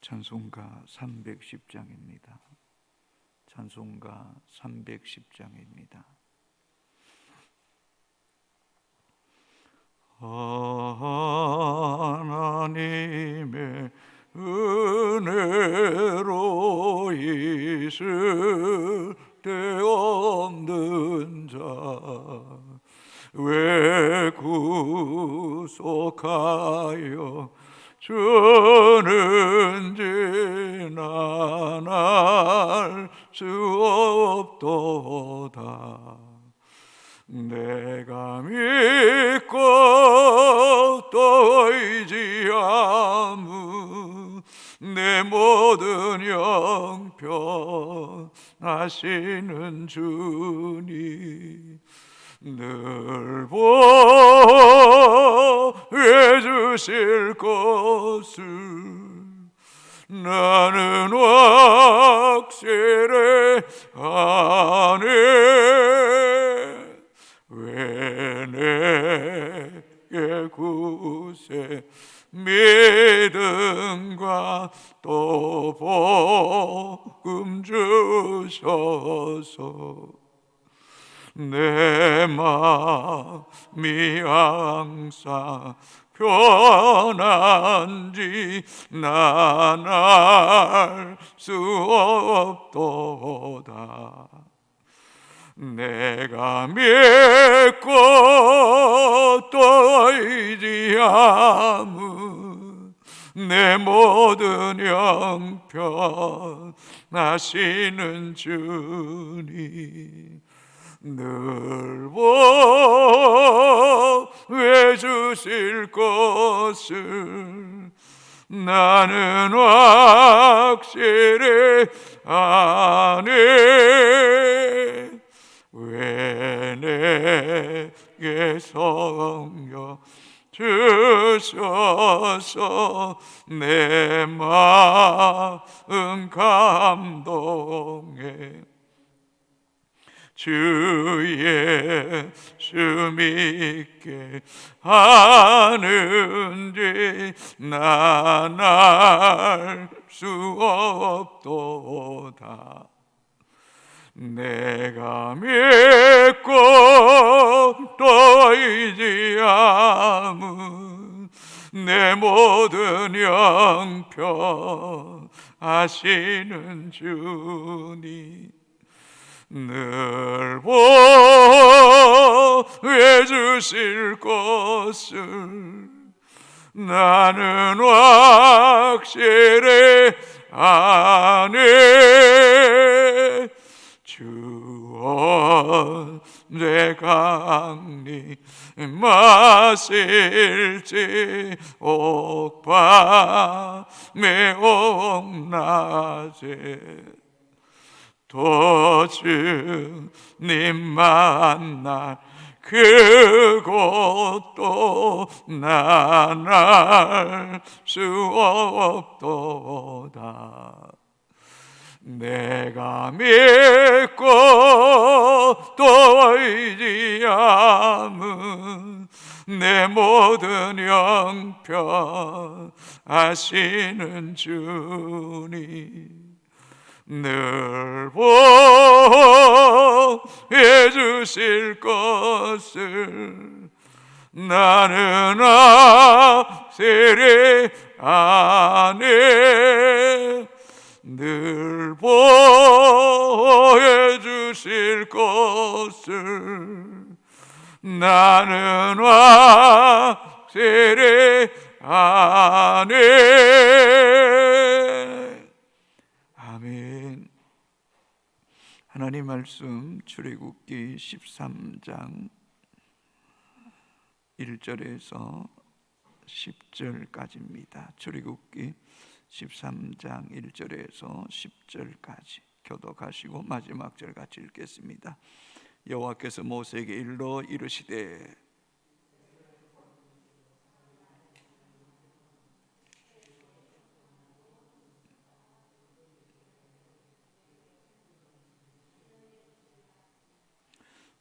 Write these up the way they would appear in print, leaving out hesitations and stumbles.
찬송가 310장입니다. 찬송가 310장입니다. 하나님의 은혜로 있을 데 없는 자 왜 구속하여 주는지 난 알 수 없도다. 내가 믿고 또 의지하무 내 모든 형편 하시는 주님 늘 보여 주실 것을 나는 확실해 하네. 왜 내게 구세 믿음과 또 복음 주셔서 내 마음이 항상 편한지 난 알 수 없도다. 내가 믿고 또 의지하무 내 모든 형편 하시는 주님 늘 보여 주실 것을 나는 확실히 아네. 왜 내게 성령 주셔서 내 마음 감동해 주 예수 믿게 하는지 난 알 수 없도다. 내가 믿고 또 의지하무 내 모든 형편 하시는 주님 늘 보여 주실 것을 나는 확실히 아네. 주 언제 강림 마실지 옥밤에 옥낮에 또 주님 만날 그것도 난 알 수 없도다. 내가 믿고 또 의지하무 내 모든 형편 하시는 주님 늘 보여 주실 것을 나는 확실히 아네. 늘 보여 주실 것을 나는 확실히 아네. 아멘. 하나님 말씀 출애굽기 13장 1절에서 10절까지입니다. 출애굽기 13장 1절에서 10절까지 교독하시고 마지막 절 같이 읽겠습니다. 여호와께서 모세에게 일러 이르시되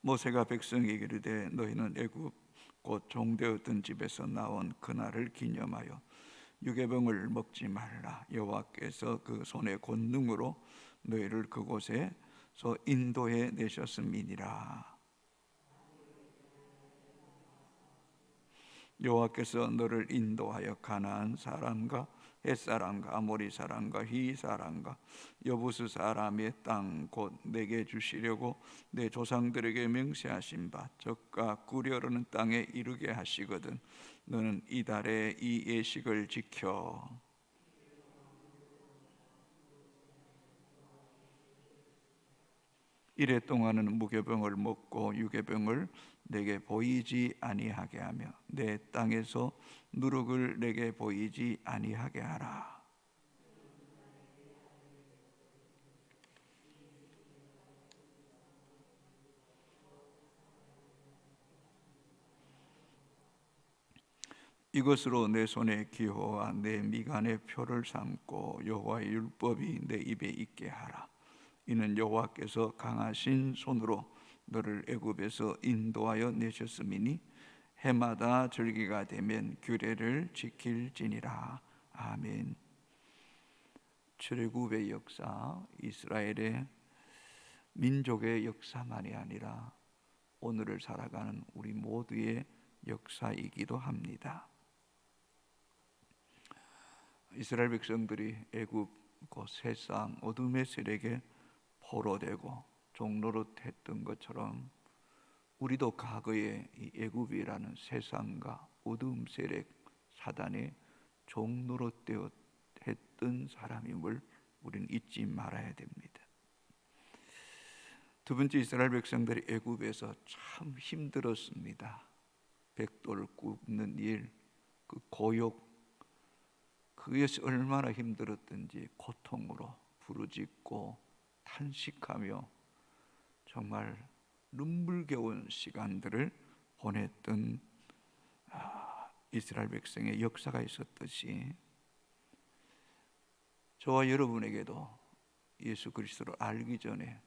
모세가 백성에게 이르되 너희는 애굽 곧 종되었던 집에서 나온 그날을 기념하여 유괴병을 먹지 말라. 여호와께서 그 손의 권능으로 너희를 그곳에서 인도해 내셨음이니라. 여호와께서 너를 인도하여 가나안 사람과 헷 사람과 아모리 사람과 히 사람과 여부스 사람의 땅 곧 내게 주시려고 내 조상들에게 맹세하신 바 적과 꿀이 흐르는 땅에 이르게 하시거든 너는 이달에 이 예식을 지켜 이래 동안은 무교병을 먹고 유괴병을 내게 보이지 아니하게 하며 내 땅에서 누룩을 내게 보이지 아니하게 하라. 이것으로 내 손의 기호와 내 미간의 표를 삼고 여호와의 율법이 내 입에 있게 하라. 이는 여호와께서 강하신 손으로 너를 애굽에서 인도하여 내셨음이니 해마다 절기가 되면 규례를 지킬지니라. 아멘. 출애굽의 역사, 이스라엘의 민족의 역사만이 아니라 오늘을 살아가는 우리 모두의 역사이기도 합니다. 이스라엘 백성들이 애굽 그 세상 어둠의 세력에 포로되고 종노릇했던 것처럼 우리도 과거에 이 애굽이라는 세상과 어둠 세력 사단의 종노릇되어 했던 사람임을 우리는 잊지 말아야 됩니다. 두 번째, 이스라엘 백성들이 애굽에서 참 힘들었습니다. 백돌 굽는 일, 그 고욕, 그것이 얼마나 힘들었던지 고통으로 부르짖고 탄식하며 정말 눈물겨운 시간들을 보냈던 이스라엘 백성의 역사가 있었듯이 저와 여러분에게도 예수 그리스도를 알기 전에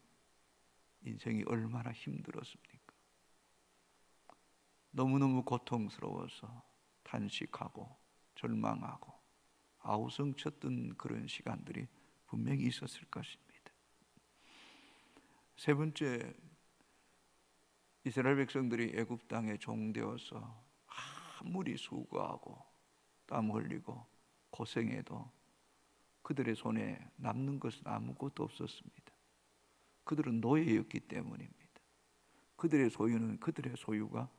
인생이 얼마나 힘들었습니까? 너무너무 고통스러워서 탄식하고 절망하고 아우성쳤던 그런 시간들이 분명히 있었을 것입니다. 세 번째, 이스라엘 백성들이 애굽 땅에 종되어서 아무리 수고하고 땀 흘리고 고생해도 그들의 손에 남는 것은 아무것도 없었습니다. 그들은 노예였기 때문입니다. 그들의 소유는 그들의 소유가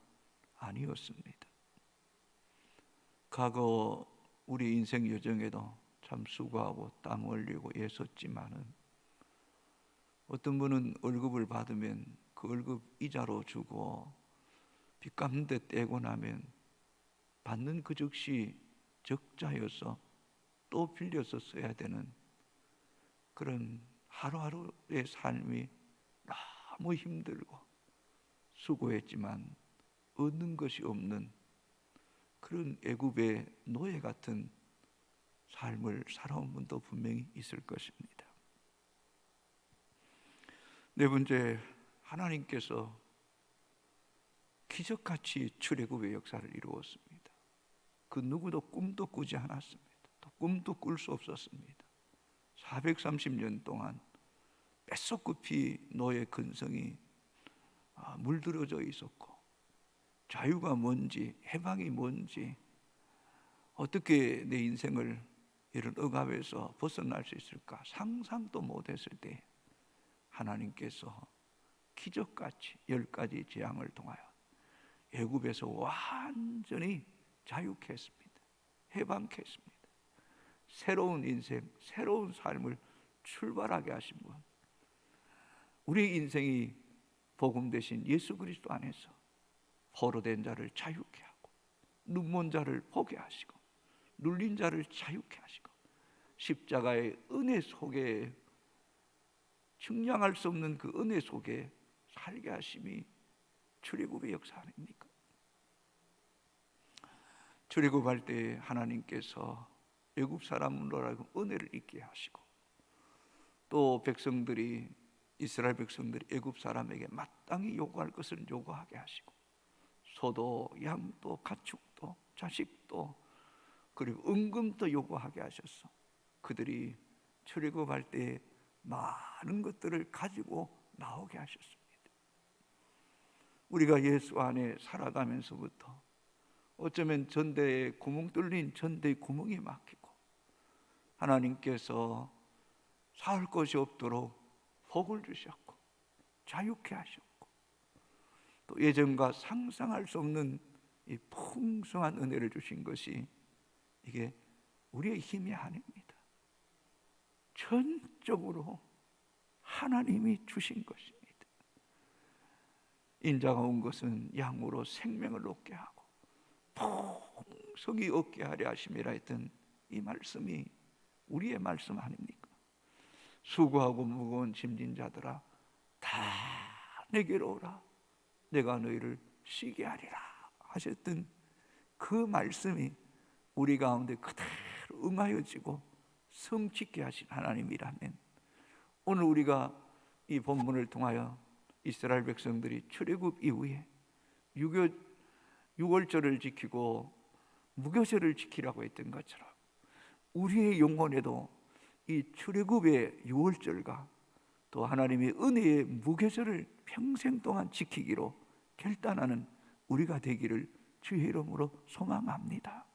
아니었습니다. 과거 우리 인생 여정에도 참 수고하고 땀 흘리고 애썼지만은 어떤 분은 월급을 받으면 그 월급 이자로 주고 빚 갚는 데 떼고 나면 받는 그 즉시 적자여서 또 빌려서 써야 되는 그런 하루하루의 삶이 너무 힘들고 수고했지만 얻는 것이 없는 그런 애굽의 노예 같은 삶을 살아온 분도 분명히 있을 것입니다. 네 번째, 하나님께서 기적같이 출애굽의 역사를 이루었습니다. 그 누구도 꿈도 꾸지 않았습니다. 또 꿈도 꿀 수 없었습니다. 430년 동안 뼛속 깊이 노예 근성이 물들어져 있었고 자유가 뭔지 해방이 뭔지 어떻게 내 인생을 이런 억압에서 벗어날 수 있을까 상상도 못했을 때 하나님께서 기적같이 10가지 재앙을 통하여 애굽에서 완전히 자유케 했습니다. 해방케 했습니다. 새로운 인생, 새로운 삶을 출발하게 하신 분, 우리 인생이 복음 되신 예수 그리스도 안에서 포로된 자를 자유케 하고 눈먼 자를 보게 하시고 눌린 자를 자유케 하시고 십자가의 은혜 속에 측량할 수 없는 그 은혜 속에 살게 하심이 출애굽의 역사 아닙니까? 출애굽할 때 하나님께서 애굽 사람으로 은혜를 있게 하시고 또 백성들이 이스라엘 백성들이 애굽 사람에게 마땅히 요구할 것을 요구하게 하시고 소도 양도 가축도 자식도 그리고 은금도 요구하게 하셨어. 그들이 출애굽할 때 많은 것들을 가지고 나오게 하셨습니다. 우리가 예수 안에 살아가면서부터 어쩌면 전대에 구멍 뚫린 전대의 구멍이 막히고 하나님께서 살 것이 없도록 복을 주셨고 자유케 하셨고 또 예전과 상상할 수 없는 이 풍성한 은혜를 주신 것이 이게 우리의 힘이 아닙니다. 전적으로 하나님이 주신 것입니다. 인자가 온 것은 양으로 생명을 얻게 하고 풍성히 얻게 하려 하심이라 했던 이 말씀이 우리의 말씀 아닙니까? 수고하고 무거운 짐진 자들아 다 내게로 오라 내가 너희를 쉬게 하리라 하셨던 그 말씀이 우리 가운데 그대로 응하여지고 성취케 하신 하나님이라면 오늘 우리가 이 본문을 통하여 이스라엘 백성들이 출애굽 이후에 유월절을 지키고 무교절을 지키라고 했던 것처럼 우리의 영혼에도 이 출애굽의 유월절과 또 하나님의 은혜의 무교절을 평생 동안 지키기로 결단하는 우리가 되기를 주의 이름으로 소망합니다.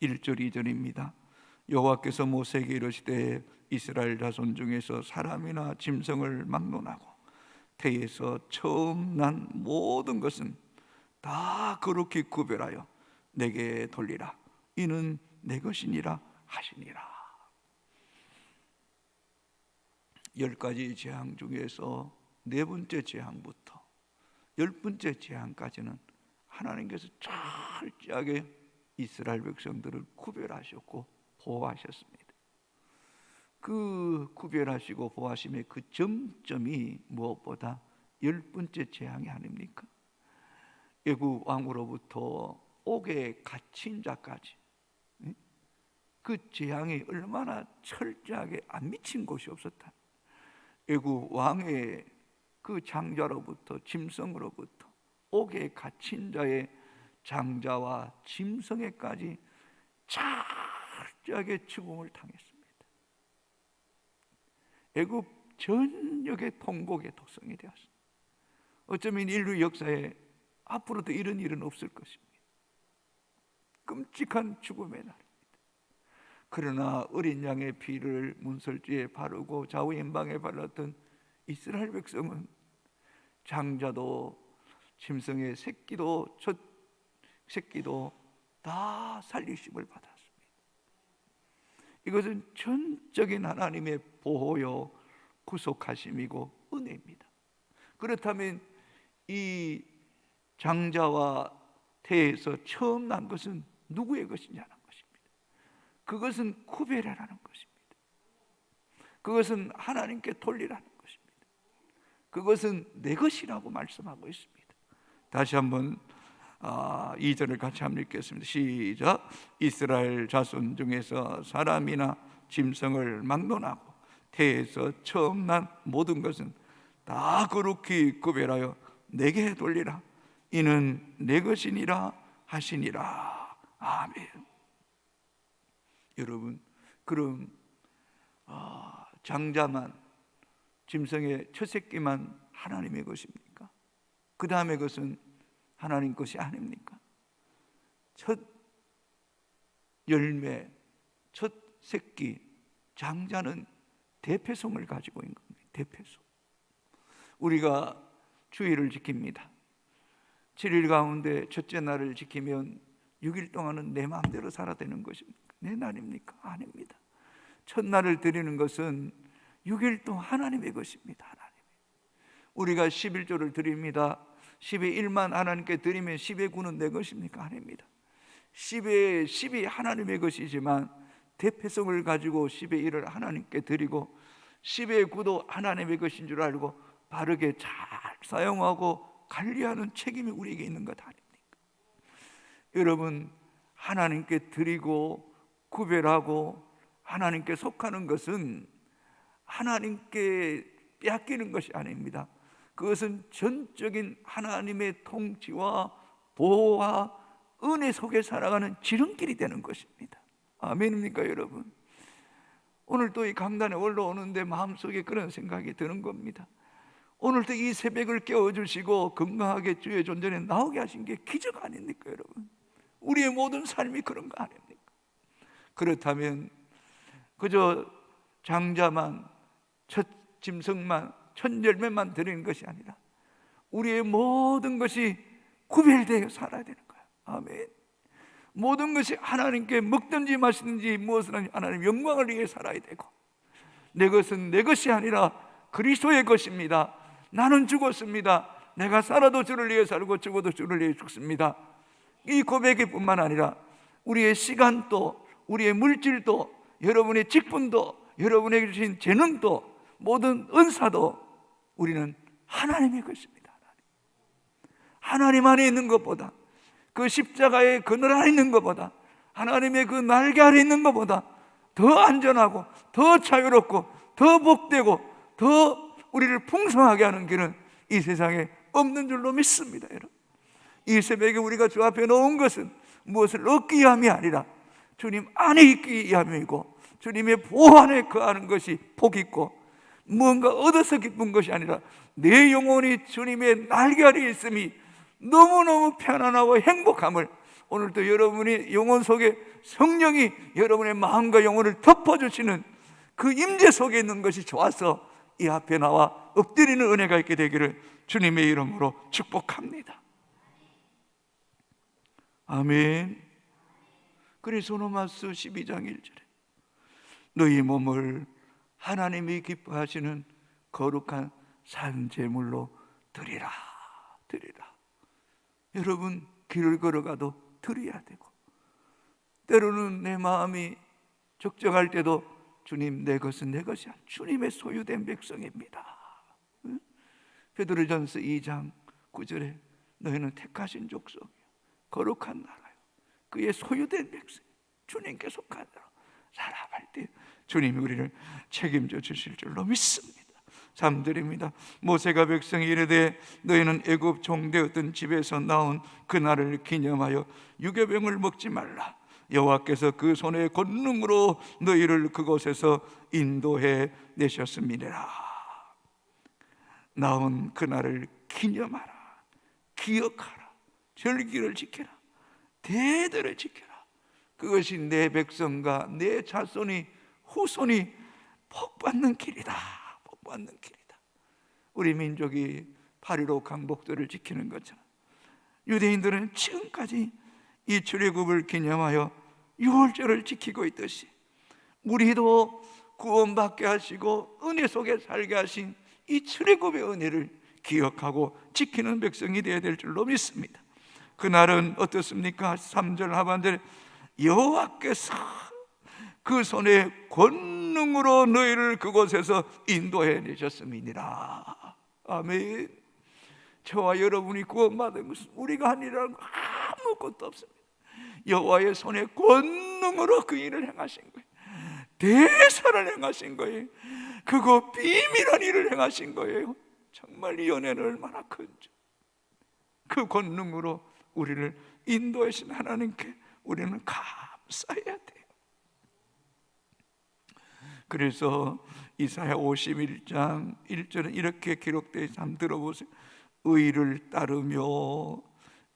1절 2절입니다. 여호와께서 모세에게 이르시되 이스라엘 자손 중에서 사람이나 짐승을 막론하고 태에서 처음 난 모든 것은 다 거룩히 구별하여 내게 돌리라 이는 내 것이니라 하시니라. 10가지 재앙 중에서 4번째 재앙부터 10번째 재앙까지는 하나님께서 철저하게 이스라엘 백성들을 구별하셨고 보호하셨습니다. 그 구별하시고 보호하심의 그 정점이 무엇보다 10번째 재앙이 아닙니까? 애굽 왕으로부터 옥에 갇힌 자까지 그 재앙이 얼마나 철저하게 안 미친 곳이 없었다. 애굽 왕의 그 장자로부터 짐승으로부터 옥에 갇힌 자의 장자와 짐승에까지 철저하게 죽음을 당했습니다. 애굽 전역의 통곡의 독성이 되었습니다. 어쩌면 인류 역사에 앞으로도 이런 일은 없을 것입니다. 끔찍한 죽음의 날입니다. 그러나 어린 양의 피를 문설주에 바르고 좌우엠방에 발랐던 이스라엘 백성은 장자도 짐승의 새끼도 첫 새끼도 다 살리심을 받았습니다. 이것은 전적인 하나님의 보호요 구속하심이고 은혜입니다. 그렇다면 이 장자와 태에서 처음 난 것은 누구의 것이냐는 것입니다. 그것은 구별하라는 것입니다. 그것은 하나님께 돌리라는 것입니다. 그것은 내 것이라고 말씀하고 있습니다. 다시 한번 2절을 같이 한번 읽겠습니다. 시작. 이스라엘 자손 중에서 사람이나 짐승을 막론하고 태에서 처음 난 모든 것은 다 거룩히 구별하여 내게 돌리라 이는 내 것이니라 하시니라. 아멘. 여러분, 그럼 장자만 짐승의 첫 새끼만 하나님의 것입니까? 그 다음에 것은 하나님 것이 아닙니까? 첫 열매, 첫 새끼, 장자는 대패송을 가지고 있는 겁니다. 대패송. 우리가 주일을 지킵니다. 7일 가운데 첫째 날을 지키면 6일 동안은 내 마음대로 살아야 되는 것입니까? 내 날입니까? 아닙니다. 첫날을 드리는 것은 6일 동안 하나님의 것입니다. 하나님. 우리가 11조를 드립니다. 10의 1만 하나님께 드리면 10의 9는 내 것입니까? 아닙니다. 10의 10이 하나님의 것이지만 대패성을 가지고 10의 1을 하나님께 드리고 10의 9도 하나님의 것인 줄 알고 바르게 잘 사용하고 관리하는 책임이 우리에게 있는 것 아닙니까? 여러분, 하나님께 드리고 구별하고 하나님께 속하는 것은 하나님께 빼앗기는 것이 아닙니다. 그것은 전적인 하나님의 통치와 보호와 은혜 속에 살아가는 지름길이 되는 것입니다. 아멘입니까 여러분? 오늘 또 이 강단에 올라오는데 마음속에 그런 생각이 드는 겁니다. 오늘도 이 새벽을 깨워주시고 건강하게 주의 존전에 나오게 하신 게 기적 아닙니까 여러분? 우리의 모든 삶이 그런 거 아닙니까? 그렇다면 그저 장자만, 첫 짐승만, 첫 열매만 드리는 것이 아니라 우리의 모든 것이 구별되어 살아야 되는 거예요. 아멘. 모든 것이 하나님께 먹든지 마시든지 무엇을 하든지 하나님 영광을 위해 살아야 되고, 내 것은 내 것이 아니라 그리스도의 것입니다. 나는 죽었습니다. 내가 살아도 주를 위해 살고 죽어도 주를 위해 죽습니다. 이 고백일 뿐만 아니라 우리의 시간도, 우리의 물질도, 여러분의 직분도, 여러분에게 주신 재능도, 모든 은사도 우리는 하나님의 것입니다. 하나님 안에 있는 것보다, 그 십자가의 그늘 안에 있는 것보다, 하나님의 그 날개 아래 있는 것보다 더 안전하고 더 자유롭고 더 복되고 더 우리를 풍성하게 하는 길은 이 세상에 없는 줄로 믿습니다. 여러분, 이 새벽에 우리가 주 앞에 놓은 것은 무엇을 얻기 위함이 아니라 주님 안에 있기 위함이고, 주님의 보호 안에 거하는 것이 복 있고, 무언가 얻어서 기쁜 것이 아니라 내 영혼이 주님의 날개 아래 있음이 너무너무 편안하고 행복함을, 오늘도 여러분이 영혼 속에 성령이 여러분의 마음과 영혼을 덮어주시는 그 임재 속에 있는 것이 좋아서 이 앞에 나와 엎드리는 은혜가 있게 되기를 주님의 이름으로 축복합니다. 아멘. 그래서 로마서 12장 1절에 너희 몸을 하나님이 기뻐하시는 거룩한 산 제물로 드리라, 드리라. 여러분, 길을 걸어가도 드려야 되고, 때로는 내 마음이 적적할 때도 주님, 내 것은 내 것이 아니라 주님의 소유된 백성입니다. 베드로전서 2장 9절에 너희는 택하신 족속이요 거룩한 나라요 그의 소유된 백성, 주님께 속한 자로 살아갈 때 주님이 우리를 책임져 주실 줄로 믿습니다. 3절입니다. 모세가 백성이 이르되 너희는 애굽 종되었던 집에서 나온 그날을 기념하여 유교병을 먹지 말라. 여호와께서 그 손의 권능으로 너희를 그곳에서 인도해 내셨음이니라. 나온 그날을 기념하라, 기억하라, 절기를 지켜라, 대대를 지켜라. 그것이 내 백성과 내 자손이 후손이 복받는 길이다, 복받는 길이다. 우리 민족이 8.15 강복절을 지키는 것처럼 유대인들은 지금까지 이 출애굽을 기념하여 유월절을 지키고 있듯이 우리도 구원받게 하시고 은혜 속에 살게 하신 이 출애굽의 은혜를 기억하고 지키는 백성이 되어야 될 줄로 믿습니다. 그날은 어떻습니까? 3절 하반절에 여호와께서 그 손의 권능으로 너희를 그곳에서 인도해 내셨음이니라. 아멘. 저와 여러분이 구원받은 것은 우리가 한 일이라는 거 아무것도 없습니다. 여호와의 손의 권능으로 그 일을 행하신 거예요. 대사를 행하신 거예요. 그거 비밀한 일을 행하신 거예요. 정말 이 연애는 얼마나 큰지. 그 권능으로 우리를 인도하신 하나님께 우리는 감사해야 돼요. 그래서 이사야 51장 1절은 이렇게 기록되어 있어요. 한번 들어보세요. 의를 따르며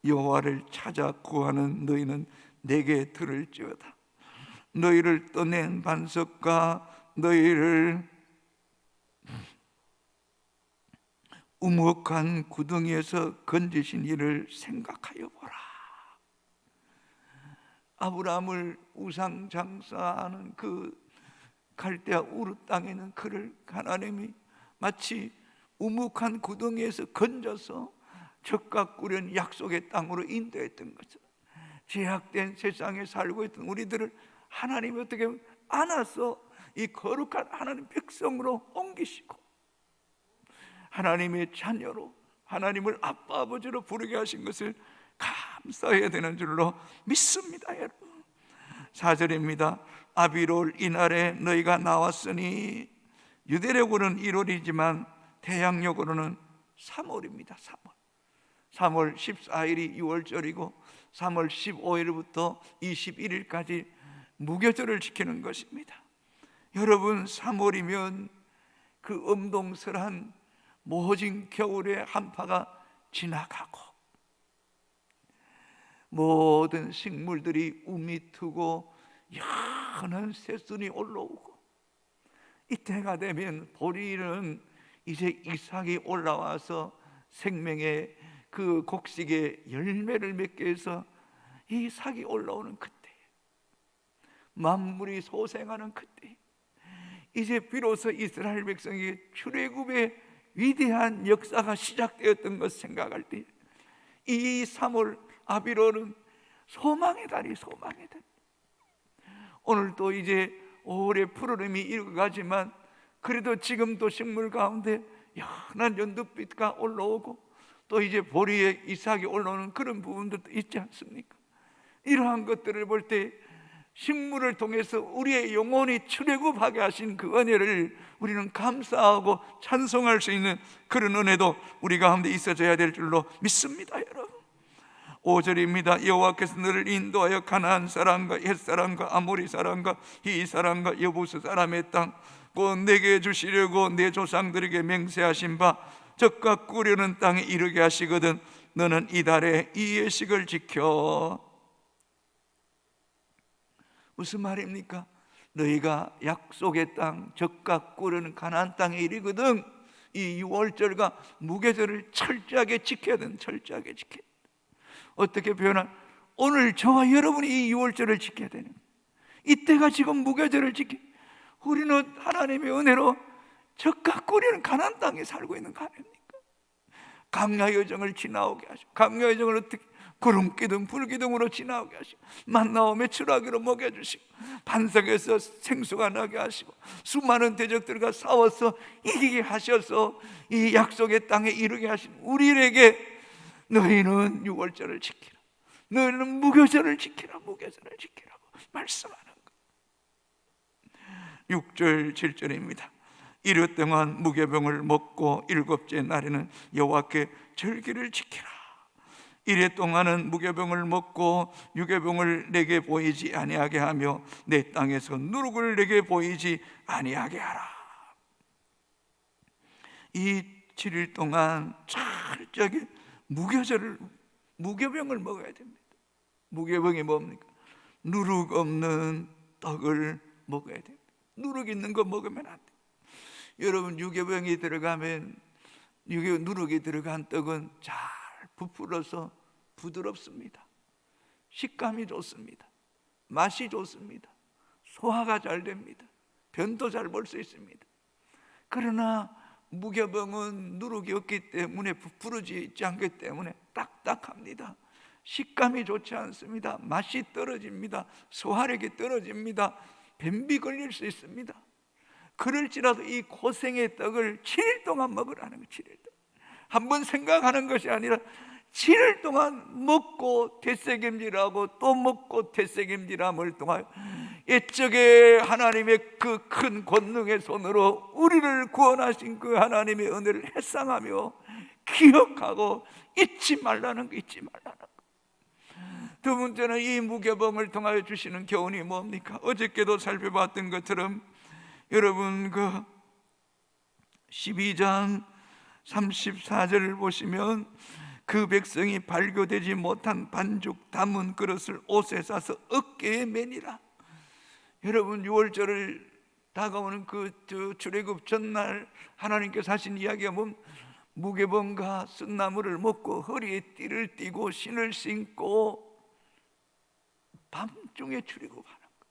여호와를 찾아 구하는 너희는 내게 들을지어다. 너희를 떠낸 반석과 너희를 우묵한 구덩이에서 건지신 이를 생각하여 보라. 아브라함을 우상 장사하는 그 갈대아 우르 땅에 있는 그를 하나님이 마치 우묵한 구덩이에서 건져서 적과 꾸려낸 약속의 땅으로 인도했던 것처럼 제약된 세상에 살고 있던 우리들을 하나님이 어떻게 안아서 이 거룩한 하나님 백성으로 옮기시고 하나님의 자녀로 하나님을 아빠 아버지로 부르게 하신 것을 감사해야 되는 줄로 믿습니다. 여러분, 4절입니다. 아비롤 이날에 너희가 나왔으니 유대력으로는 1월이지만 태양력으로는 3월입니다. 3월 14일이 6월절이고 3월 15일부터 21일까지 무교절을 지키는 것입니다. 여러분, 3월이면 그 엄동설한 모진 겨울의 한파가 지나가고 모든 식물들이 움이 트고 연한 새순이 올라오고, 이때가 되면 보리는 이제 이삭이 올라와서 생명의 그 곡식의 열매를 맺게 해서 이삭이 올라오는 그때, 만물이 소생하는 그때, 이제 비로소 이스라엘 백성이 출애굽의 위대한 역사가 시작되었던 것 생각할 때, 이 3월 아비로는 소망의 달이 소망의 달. 오늘도 이제 5월의 푸르름이 익어가지만 그래도 지금도 식물 가운데 연한 연두빛가 올라오고 또 이제 보리에 이삭이 올라오는 그런 부분들도 있지 않습니까? 이러한 것들을 볼 때 식물을 통해서 우리의 영혼이 출애굽하게 하신 그 은혜를 우리는 감사하고 찬송할 수 있는 그런 은혜도 우리 가운데 있어져야 될 줄로 믿습니다. 여러분, 5절입니다. 여호와께서 너를 인도하여 가나안 사람과 헷 사람과 아모리 사람과 히 사람과 여부스 사람의 땅 곧 내게 주시려고 내 조상들에게 맹세하신 바 적과 꾸려는 땅에 이르게 하시거든 너는 이달에 이 예식을 지켜. 무슨 말입니까? 너희가 약속의 땅 적과 꾸려는 가나안 땅에 이르거든 이 6월절과 무교절을 철저하게 지켜야 된다. 철저하게 지켜야 된다. 어떻게 표현한? 오늘 저와 여러분이 이 6월절을 지켜야 되는 거예요. 이때가 지금 무교절을 지켜. 우리는 하나님의 은혜로 적과 꾸려는 가나안 땅에 살고 있는 거 아닙니까? 광야 여정을 지나오게 하시고, 광야 여정을 어떻게 구름 기둥 불 기둥으로 지나오게 하시고, 만나오며 추라기로 먹여주시고, 반석에서 생수가 나게 하시고, 수많은 대적들과 싸워서 이기게 하셔서 이 약속의 땅에 이르게 하신 우리에게 너희는 6월절을 지키라, 너희는 무교절을 지키라, 무교절을 지키라고 말씀하는 것. 6절 7절입니다. 이르 동안 무교병을 먹고 일곱째 날에는 여호와께 절기를 지키라. 이래 동안은 무교병을 먹고 유교병을 내게 보이지 아니하게 하며 내 땅에서 누룩을 내게 보이지 아니하게 하라. 이 7일 동안 철저하게 무교병을 먹어야 됩니다. 무교병이 뭡니까? 누룩 없는 떡을 먹어야 됩니다. 누룩 있는 거 먹으면 안 돼요. 여러분, 유교병이 들어가면 누룩이 들어간 떡은 잘 부풀어서 부드럽습니다. 식감이 좋습니다. 맛이 좋습니다. 소화가 잘 됩니다. 변도 잘 볼 수 있습니다. 그러나 무교병은 누룩이 없기 때문에 부풀어지지 있지 않기 때문에 딱딱합니다. 식감이 좋지 않습니다. 맛이 떨어집니다. 소화력이 떨어집니다. 변비 걸릴 수 있습니다. 그럴지라도 이 고생의 떡을 7일 동안 먹으라는 거예요. 7일 동안. 한번 생각하는 것이 아니라 7일 동안 먹고 되새김질하고 또 먹고 되새김질함을 통하여 옛적에 하나님의 그 큰 권능의 손으로 우리를 구원하신 그 하나님의 은혜를 회상하며 기억하고 잊지 말라는 거, 잊지 말라는 거. 두 번째는 이 무교병을 통하여 주시는 교훈이 뭡니까? 어저께도 살펴봤던 것처럼 여러분 그 12장 34절을 보시면 그 백성이 발교되지 못한 반죽 담은 그릇을 옷에 싸서 어깨에 매니라. 여러분, 6월절을 다가오는 그 출애굽 전날 하나님께서 하신 이야기가 보면 무교병과 쓴나물을 먹고 허리에 띠를 띠고 신을 신고 밤중에 출애굽하는 거.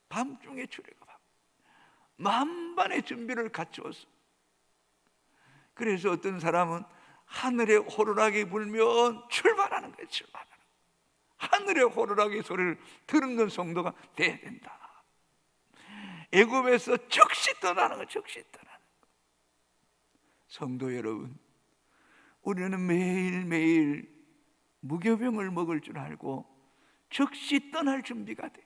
밤중에 출애굽하고 만반의 준비를 갖추었어. 그래서 어떤 사람은 하늘에 호루라기 불면 출발하는 거예요. 출발하는 거예요. 하늘의 호루라기 소리를 들은 성도가 돼야 된다. 애굽에서 즉시 떠나는 거예요. 즉시 떠나는 거. 성도 여러분, 우리는 매일매일 무교병을 먹을 줄 알고 즉시 떠날 준비가 돼.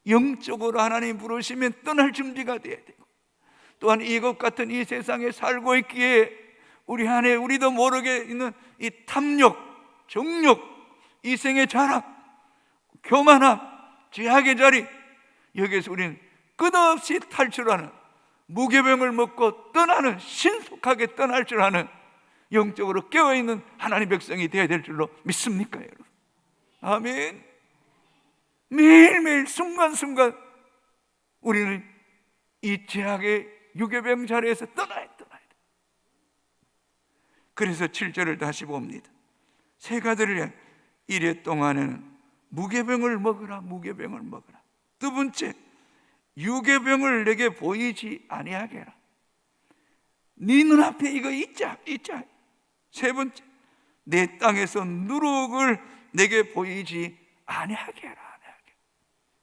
영적으로 하나님 부르시면 떠날 준비가 돼야 되고, 또한 이것 같은 이 세상에 살고 있기에 우리 안에 우리도 모르게 있는 이 탐욕, 정욕, 이생의 자랑, 교만함, 죄악의 자리, 여기에서 우리는 끝없이 탈출하는, 무교병을 먹고 떠나는, 신속하게 떠날 줄 아는 영적으로 깨어있는 하나님 백성이 되어야 될 줄로 믿습니까, 여러분? 아멘. 매일매일 순간순간 우리는 이 죄악의 유교병 자리에서 떠나야 돼. 그래서 7절을 다시 봅니다. 새가들을 이래 동안에는 무교병을 먹으라, 무교병을 먹으라. 두 번째, 유교병을 내게 보이지 아니하게 하라. 네 눈앞에 이거 있자. 세 번째, 내 땅에서 누룩을 내게 보이지 아니하게 하라.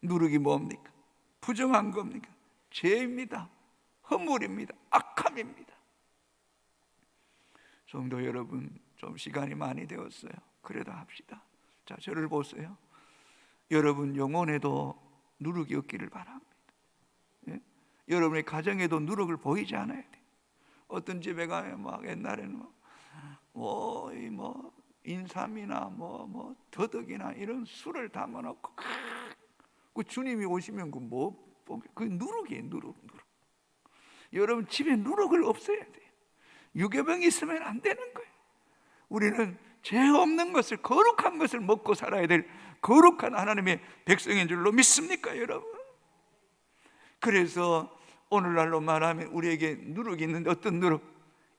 누룩이 뭡니까? 부정한 겁니까? 죄입니다. 허물입니다. 악함입니다. 성도 여러분, 좀 시간이 많이 되었어요. 그래도 합시다. 자, 저를 보세요. 여러분 영혼에도 누룩이 없기를 바랍니다. 예? 여러분의 가정에도 누룩을 보이지 않아야 돼. 어떤 집에 가면 막 옛날에는 인삼이나 더덕이나 이런 술을 담아놓고 그 주님이 오시면 그 누룩이에요. 누룩. 여러분 집에 누룩을 없애야 돼요. 유교병이 있으면 안 되는 거예요. 우리는 죄 없는 것을, 거룩한 것을 먹고 살아야 될 거룩한 하나님의 백성인 줄로 믿습니까, 여러분? 그래서 오늘날로 말하면 우리에게 누룩이 있는데, 어떤 누룩?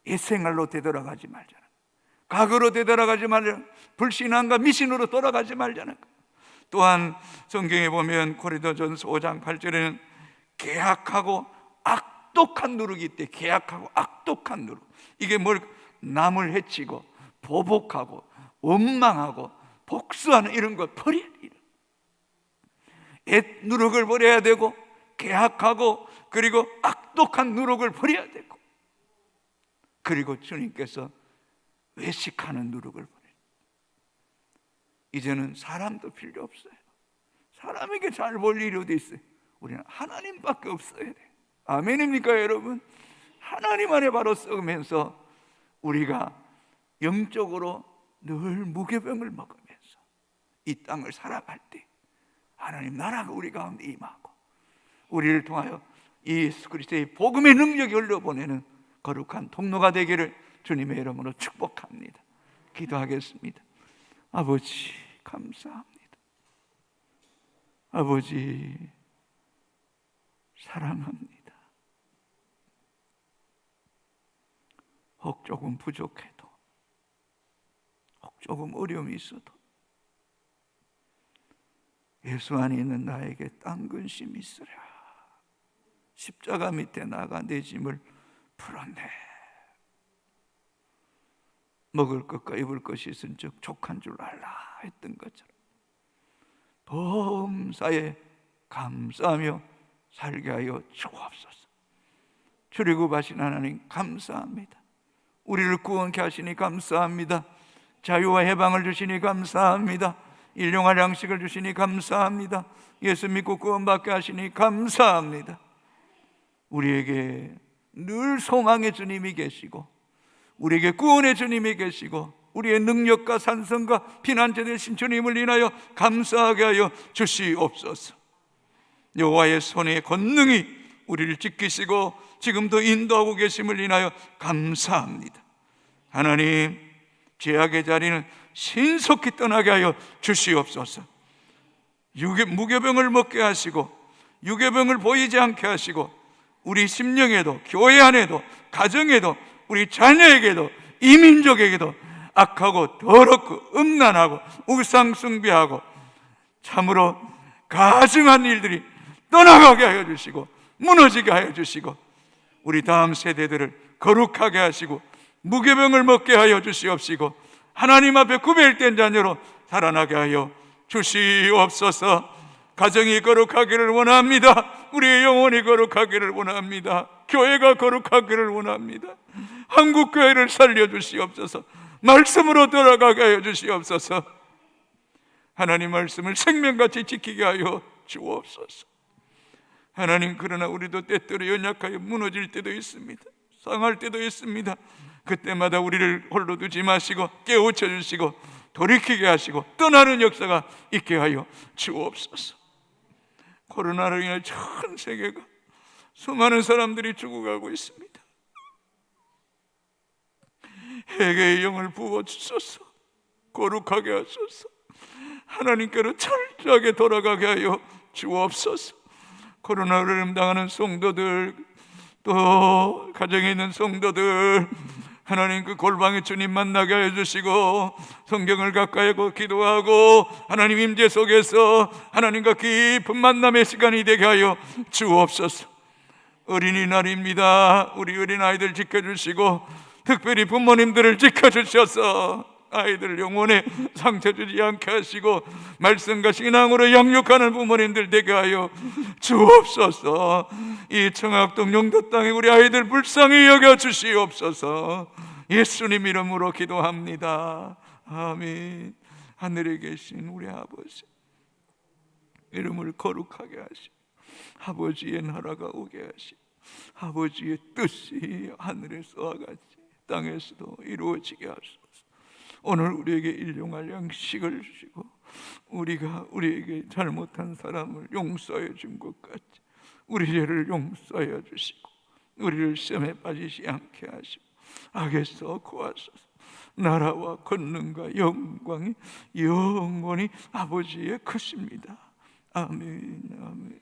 옛생활로 되돌아가지 말자는, 과거로 되돌아가지 말자는, 불신앙과 미신으로 돌아가지 말자는. 또한 성경에 보면 고린도전서 5장 8절에는 계약하고 악독한 누룩이 있대. 계약하고 악독한 누룩. 이게 남을 해치고 보복하고 원망하고 복수하는 이런 것 버려야 돼요. 옛 누룩을 버려야 되고, 계약하고 그리고 악독한 누룩을 버려야 되고, 그리고 주님께서 외식하는 누룩을 버려요. 이제는 사람도 필요 없어요. 사람에게 잘 볼 일이 어디 있어요? 우리는 하나님밖에 없어야 돼요. 아멘입니까, 여러분? 하나님 안에 바로 썩으면서 우리가 영적으로 늘 무교병을 먹으면서 이 땅을 살아갈 때 하나님 나라가 우리 가운데 임하고, 우리를 통하여 예수 그리스도의 복음의 능력이 흘러보내는 거룩한 통로가 되기를 주님의 이름으로 축복합니다. 기도하겠습니다. 아버지 감사합니다. 아버지 사랑합니다. 혹 조금 부족해도, 혹 조금 어려움이 있어도 예수 안에 있는 나에게 딴 근심이 있으랴. 십자가 밑에 나가 내 짐을 풀었네. 먹을 것과 입을 것이 있은즉 족한 줄 알라 했던 것처럼 범사에 감사하며 살게 하여 주옵소서. 출애굽하신 하나님 감사합니다. 우리를 구원케 하시니 감사합니다. 자유와 해방을 주시니 감사합니다. 일용할 양식을 주시니 감사합니다. 예수 믿고 구원받게 하시니 감사합니다. 우리에게 늘 소망의 주님이 계시고, 우리에게 구원의 주님이 계시고, 우리의 능력과 산성과 피난처 되신 주님을 인하여 감사하게 하여 주시옵소서. 여호와의 손의 권능이 우리를 지키시고 지금도 인도하고 계심을 인하여 감사합니다. 하나님, 죄악의 자리는 신속히 떠나게 하여 주시옵소서. 무교병을 먹게 하시고 유교병을 보이지 않게 하시고, 우리 심령에도, 교회 안에도, 가정에도, 우리 자녀에게도, 이민족에게도 악하고 더럽고 음란하고 우상 숭배하고 참으로 가증한 일들이 떠나가게 하여 주시고 무너지게 하여 주시고, 우리 다음 세대들을 거룩하게 하시고 무교병을 먹게 하여 주시옵시고, 하나님 앞에 구별된 자녀로 살아나게 하여 주시옵소서. 가정이 거룩하기를 원합니다. 우리의 영혼이 거룩하기를 원합니다. 교회가 거룩하기를 원합니다. 한국교회를 살려주시옵소서. 말씀으로 돌아가게 하여 주시옵소서. 하나님 말씀을 생명같이 지키게 하여 주옵소서. 하나님, 그러나 우리도 때때로 연약하여 무너질 때도 있습니다. 상할 때도 있습니다. 그때마다 우리를 홀로 두지 마시고 깨우쳐 주시고 돌이키게 하시고 떠나는 역사가 있게 하여 주옵소서. 코로나로 인해 전 세계가 수많은 사람들이 죽어가고 있습니다. 회개의 영을 부어주소서. 거룩하게 하소서. 하나님께로 철저하게 돌아가게 하여 주옵소서. 코로나를 감당하는 성도들, 또 가정에 있는 성도들, 하나님 그 골방에 주님 만나게 해주시고 성경을 가까이 하고 기도하고 하나님 임재 속에서 하나님과 깊은 만남의 시간이 되게 하여 주옵소서. 어린이날입니다. 우리 어린아이들 지켜주시고 특별히 부모님들을 지켜주셔서 아이들 영혼에 상처 주지 않게 하시고 말씀과 신앙으로 양육하는 부모님들 되게 하여 주옵소서. 이 청학동 용도 땅에 우리 아이들 불쌍히 여겨 주시옵소서. 예수님 이름으로 기도합니다. 아멘. 하늘에 계신 우리 아버지, 이름을 거룩하게 하시고 아버지의 나라가 오게 하시고 아버지의 뜻이 하늘에서와 같이 땅에서도 이루어지게 하소서. 오늘 우리에게 일용할 양식을 주시고 우리가 우리에게 잘못한 사람을 용서해 준 것 같이 우리 죄를 용서해 주시고 우리를 시험에 빠지지 않게 하시고 악에서 구하소서. 나라와 권능과 영광이 영원히 아버지의 것입니다. 아멘. 아멘.